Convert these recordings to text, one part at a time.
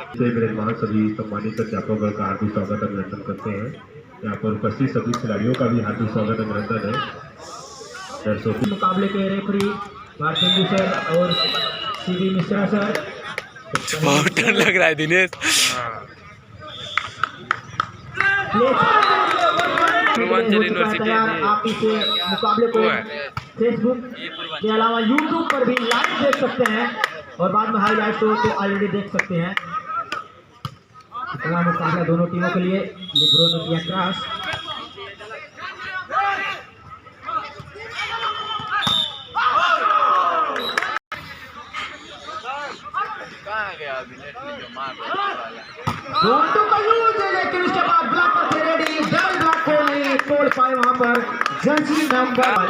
मेहमान सभी सम्मानित अध्यापकों का हार्दिक स्वागत अभिनंदन करते हैं। यहाँ पर उपस्थित सभी खिलाड़ियों का भी हार्दिक स्वागत अभिनंदन है। दर्शकों के मुकाबले के रेफरी भारतेंदु सर और सीबी मिश्रा सर। बहुत डर लग रहा है दिनेश। पूर्वांचल यूनिवर्सिटी आप इस मुकाबले को फेसबुक के अलावा यूट्यूब पर भी लाइव देख सकते हैं और बाद में हाईलाइट शो को ऑलरेडी देख सकते हैं। इतना मुकाबला दोनों टीमों के लिए लिब्रो ने किया क्रॉस। लेकिन उसके बाद ब्लॉक पर रेडी डबल ब्लॉक को नहीं तोड़ पाए वहां पर जर्सी नंबर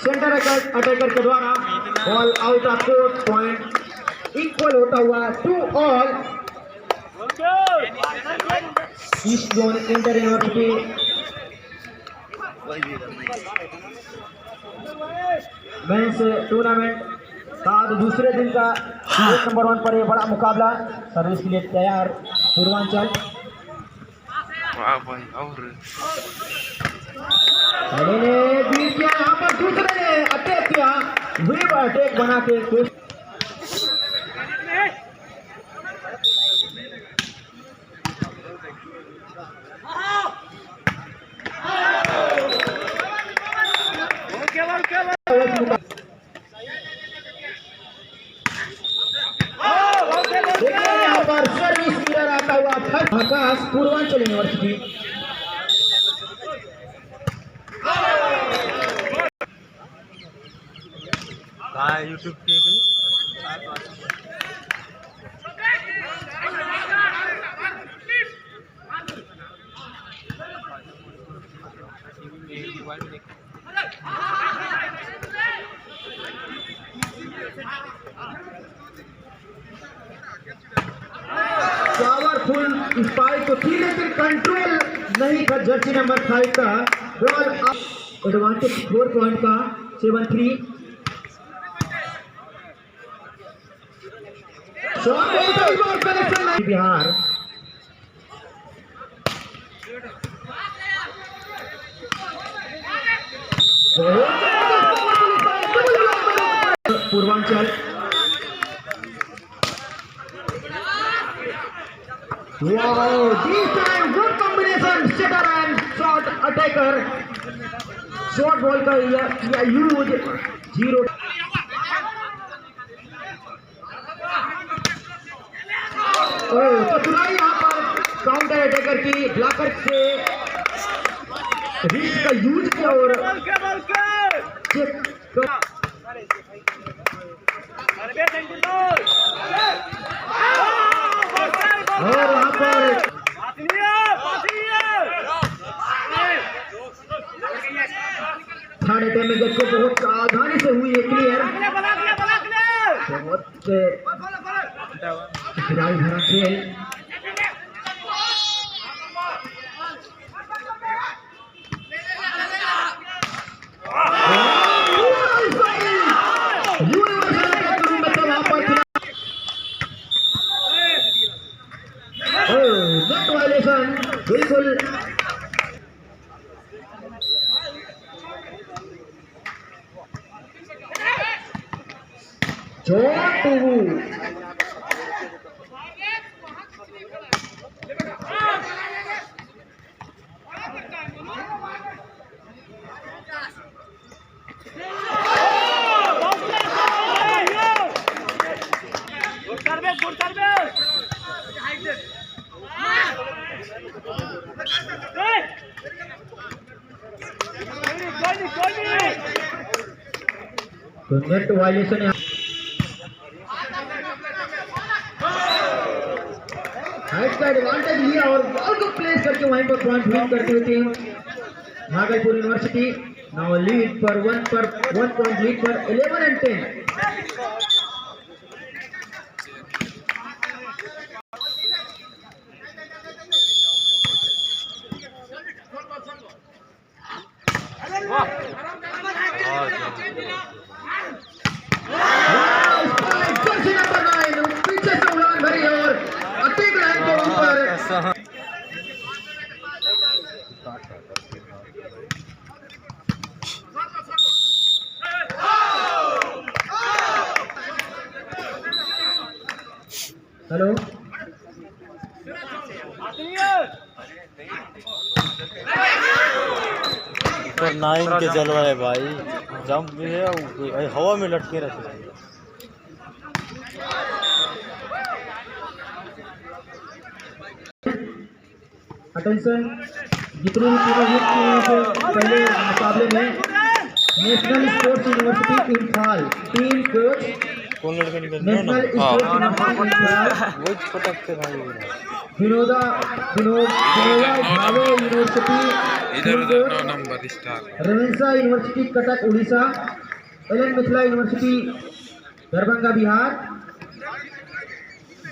सेंटर अटैकर के द्वारा ball out of court point equal होता हुआ 2 all east zone inter university. Men's tournament का दूसरे दिन का नंबर 1 पर यह बड़ा मुकाबला सर्विस के लिए तैयार पूर्वांचल। यहाँ पर दूसरे ने अटैक किया, वेव अटैक बना के यहाँ पर सर्विस मिरर आता हुआ आकाश पूर्वांचल यूनिवर्सिटी। यूट्यूब के पावरफुल स्पाइक तो थी लेकिन कंट्रोल नहीं था जर्सी नंबर 5 का। बॉल एडवांटेज 4 पॉइंट का 7-3 Bihar. Purvanchal this time good combination setter and shot attacker short ball का यूज 0 तो यहाँ पर काउंटर अटैकर की ब्लॉकर से रिस्ट का यूज किया और यहाँ पर थाने पे में जैसे बहुत सावधानी से हुई है क्लियर। बहुत खिलाड़ी भरा खेल बिल्कुल तो नेट वायलेशन हाइट का एडवांटेज लिया और बॉल को प्लेस करके वहीं पर पॉइंट विन करती हुई team Bhagalpur university now lead पर 1 पॉइंट लीड पर 11 and 10। हेलो पर नाइन के जलवा है भाई, जंप भी है और हवा में लटके रहते हैं। अटेंशन, जितने भी तीनों युक्त के पहले मुकाबले में national sports university Imphal team coach कौन लड़के निकल नेशनल स्पोर्ट्स यूनिवर्सिटी इम्फाल वो पटकते भाई विनोदा भावे यूनिवर्सिटी इधर उधर 9 number star Ravenshaw university Cuttack Orissa, एलन मिथिला यूनिवर्सिटी दरभंगा बिहार,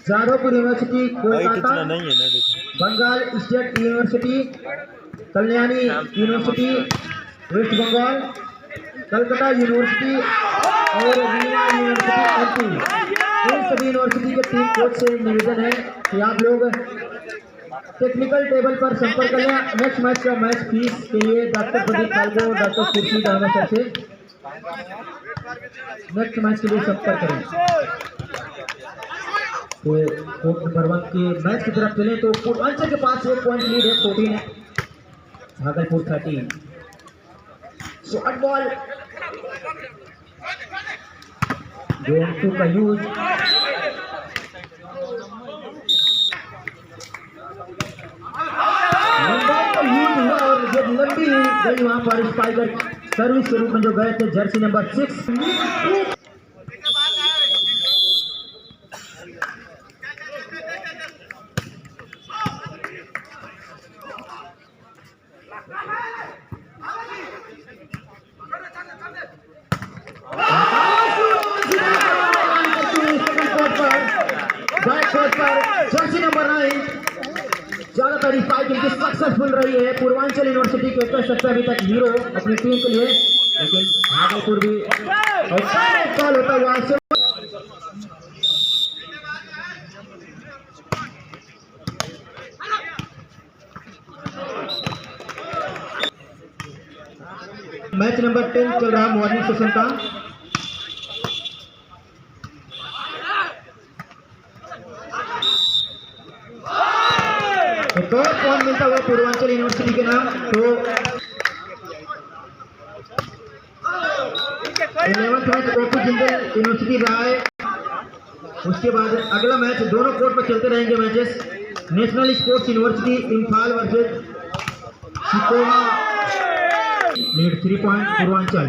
जादवपुर यूनिवर्सिटी कोलकाता, इतना नहीं है ना देखो। Bengal state university, Kalyani university west Bengal, Calcutta university और रीवा यूनिवर्सिटी एमपी। इन सभी यूनिवर्सिटी के टीम कोच से निवेदन है कि आप लोग टेक्निकल टेबल पर संपर्क करें। नेक्स्ट मैच का मैच फीस के लिए डॉक्टर प्रदीप खालको और डॉक्टर खुर्शीद अहमद सर से नेक्स्ट मैच के लिए संपर्क करें। तो कोर्ट नंबर 1 के मैच की तरफ चले तो पूर्वांचल के पास 1 पॉइंट लीड है, 14 है, Bhagalpur 13। Short ball going to का यूज, लंबा यूज हुआ और जब लंबी गई वहां पर स्पाइकर सर्विस के रूप में जो गए थे जर्सी नंबर 6। जर्सी नंबर 9 ज्यादातर स्पाइक इनकी सक्सेसफुल रही है। पूर्वांचल यूनिवर्सिटी के सकता अभी तक 0 अपनी टीम के लिए, लेकिन भागलपुर भी कॉल होता हुआ मैच नंबर 10 चल रहा मॉर्निंग सेशन का। एक और पॉइंट मिलता हुआ पूर्वांचल यूनिवर्सिटी के नाम। तो 11th match OP Jindal university रहा है। उसके बाद अगला मैच दोनों कोर्ट पर चलते रहेंगे matches. National sports university Imphal versus Shikoha, lead 3 point Purvanchal.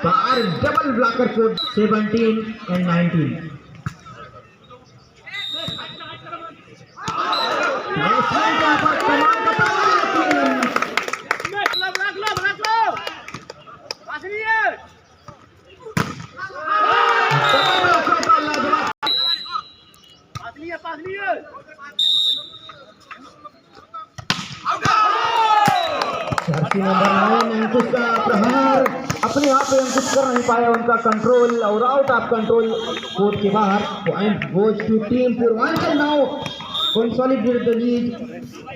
बार double blocker code 17 and 19। Number 9 Ankush का प्रहार अपने आप पे अंकुश कर नहीं पाया, उनका कंट्रोल और आउट ऑफ कंट्रोल कोर्ट के बाहर। Point goes to team Purvanchal now consolidated the lead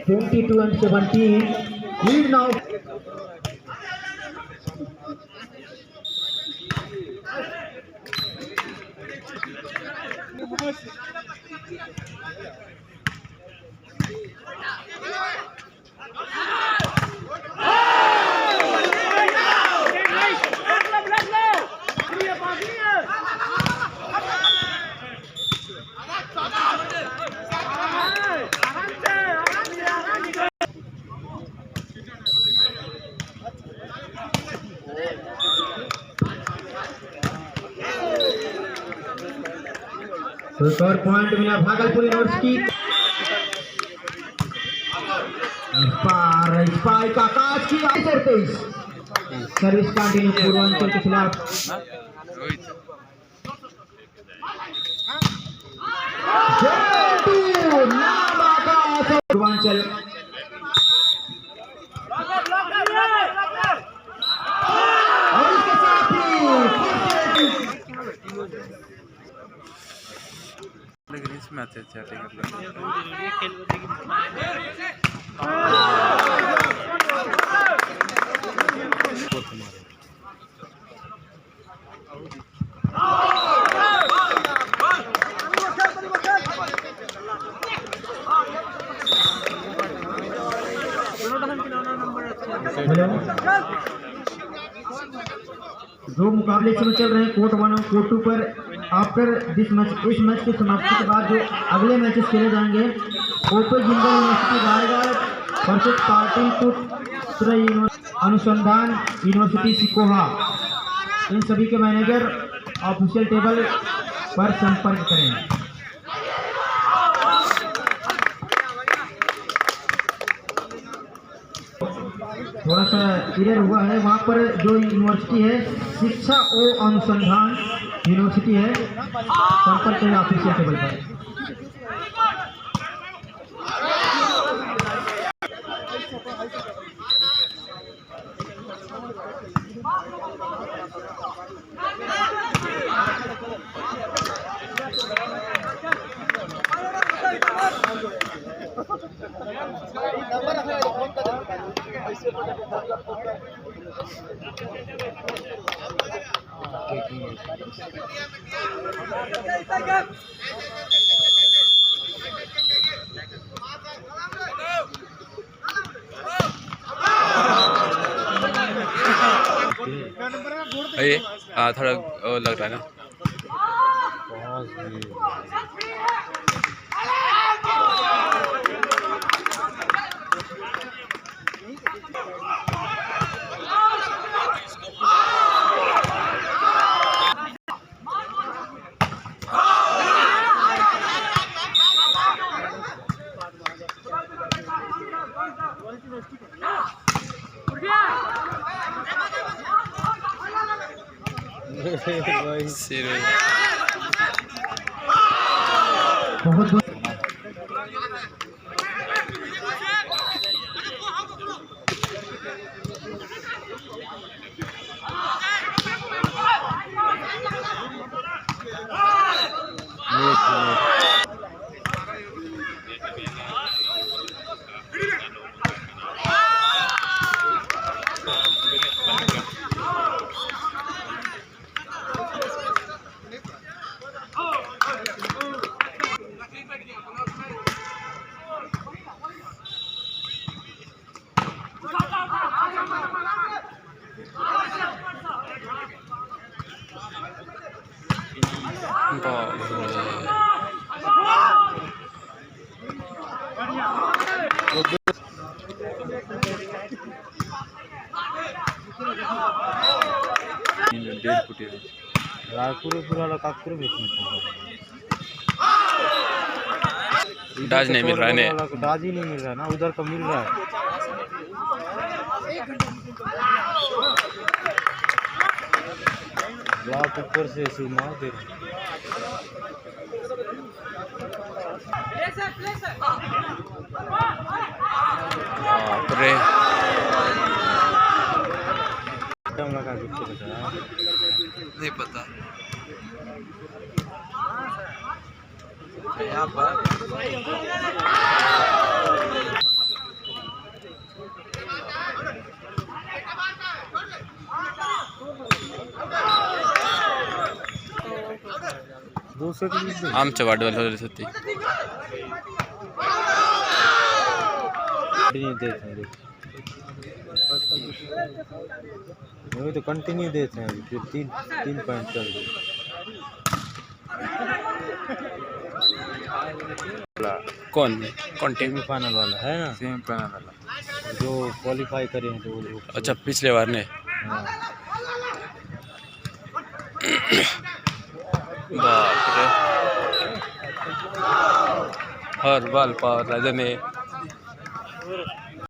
22 and 17 lead now। तो एक और पॉइंट मिला भागलपुर यूनिवर्सिटी। स्पाइक आकाश की 23 सर्विस कंटिन्यू पूर्वांचल के खिलाफ। पूर्वांचल और इसके साथ ही लेकिन इसमें अच्छे अच्छे हेलो, दो मुकाबले इस समय चल रहे हैं कोर्ट 1 और कोर्ट 2 पर। आफ्टर दिस मैच, इस मैच की समाप्ति के बाद जो अगले मैचेस खेले जाएंगे, open Jindal university Raigarh versus Pataliputra अनुसंधान यूनिवर्सिटी सिकोहा। इन सभी के मैनेजर ऑफिशियल टेबल पर संपर्क करें। थोड़ा सा क्लियर हुआ है, वहाँ पर जो यूनिवर्सिटी है शिक्षा और अनुसंधान यूनिवर्सिटी है, संपर्क करें ऑफिशियल टेबल पर। ये थोड़ा लग रहा है ना। बहुत रायपुर पूरा काकपुर डाज नहीं मिल रहा है, डाज ही नहीं मिल रहा है ना, उधर का मिल रहा है। ब्लॉक ऊपर से ऐसे मार दे रहे लगा नहीं पता यहाँ पर आमच्या वाढवायला होती वही तो कंटिन्यू देते हैं, फिर तीन पॉइंट चल रही। कौन टीम सेमीफाइनल वाला है ना, सेमीफाइनल वाला जो क्वालिफाई करे हैं तो वो अच्छा पिछले बार ने हाँ। बाप रे हर बाल पावर राजा ने